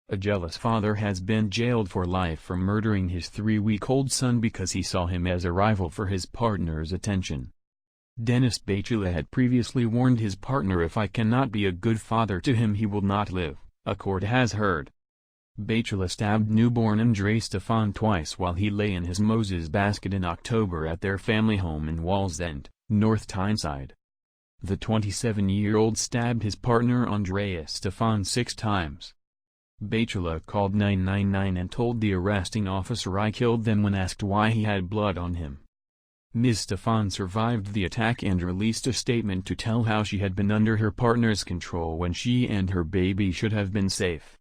A jealous father has been jailed for life for murdering his 3-week-old son because he saw him as a rival for his partner's attention. Denis Beytula had previously warned his partner, "If I cannot be a good father to him, he will not live," a court has heard. Beytula stabbed newborn Andrei Stefan twice while he lay in his Moses basket in October at their family home in Wallsend, North Tyneside. The 27-year-old stabbed his partner Andreea Stefan 6 times. Beytula called 999 and told the arresting officer, "I killed them," when asked why he had blood on him. Ms. Stefan survived the attack and released a statement to tell how she had been under her partner's control when she and her baby should have been safe.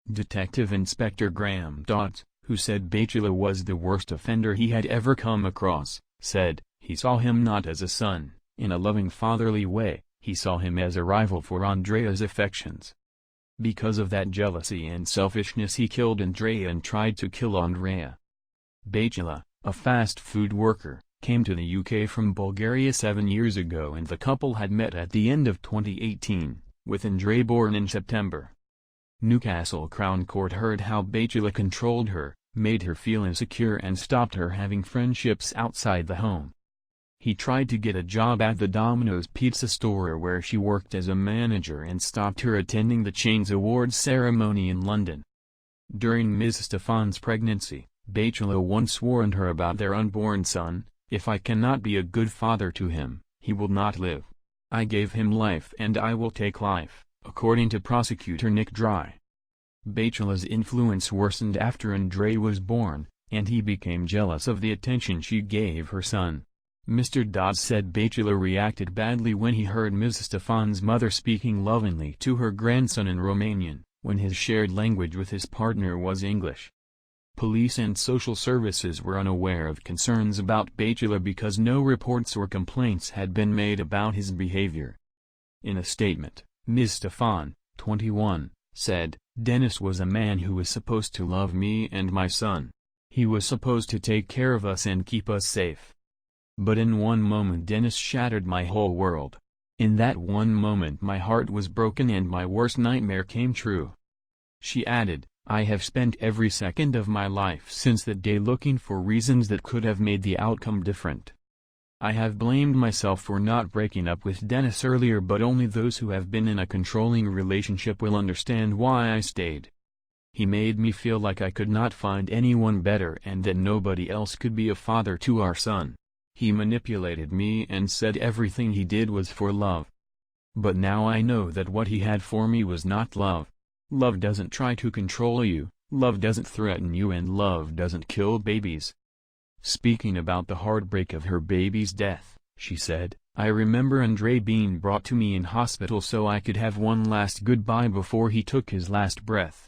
Detective Inspector Graeme Dodds, who said Beytula was the worst offender he had ever come across, said, "He saw him not as a son, in a loving fatherly way, he saw him as a rival for Andrea's affections. Because of that jealousy and selfishness he killed Andrea and tried to kill Andrea." Beytula, a fast food worker, came to the UK from Bulgaria 7 years ago, and the couple had met at the end of 2018, with Andrei born in September. Newcastle Crown Court heard how Beytula controlled her, made her feel insecure and stopped her having friendships outside the home. He tried to get a job at the Domino's pizza store where she worked as a manager and stopped her attending the chain's awards ceremony in London. During Ms. Stefan's pregnancy, Beytula once warned her about their unborn son, "If I cannot be a good father to him, he will not live. I gave him life and I will take life," according to prosecutor Nick Dry. Beytula's influence worsened after Andrei was born, and he became jealous of the attention she gave her son. Mr. Dodds said Beytula reacted badly when he heard Ms. Stefan's mother speaking lovingly to her grandson in Romanian, when his shared language with his partner was English. Police and social services were unaware of concerns about Beytula because no reports or complaints had been made about his behavior. In a statement, Ms. Stefan, 21, said, "Denis was a man who was supposed to love me and my son. He was supposed to take care of us and keep us safe. But in one moment Denis shattered my whole world. In that one moment my heart was broken and my worst nightmare came true." She added, "I have spent every second of my life since that day looking for reasons that could have made the outcome different. I have blamed myself for not breaking up with Denis earlier, but only those who have been in a controlling relationship will understand why I stayed. He made me feel like I could not find anyone better and that nobody else could be a father to our son. He manipulated me and said everything he did was for love. But now I know that what he had for me was not love. Love doesn't try to control you, love doesn't threaten you, and love doesn't kill babies." Speaking about the heartbreak of her baby's death, she said, "I remember Andrei being brought to me in hospital so I could have one last goodbye before he took his last breath.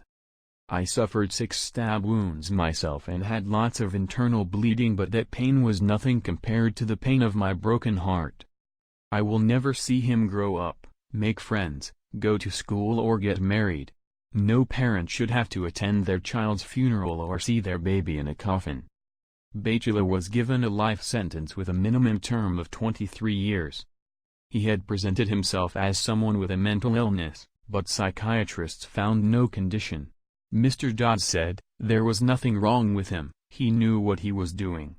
I suffered 6 stab wounds myself and had lots of internal bleeding, but that pain was nothing compared to the pain of my broken heart. I will never see him grow up, make friends, go to school or get married. No parent should have to attend their child's funeral or see their baby in a coffin." Beytula was given a life sentence with a minimum term of 23 years. He had presented himself as someone with a mental illness, but psychiatrists found no condition. Mr. Dodds said, "There was nothing wrong with him, he knew what he was doing."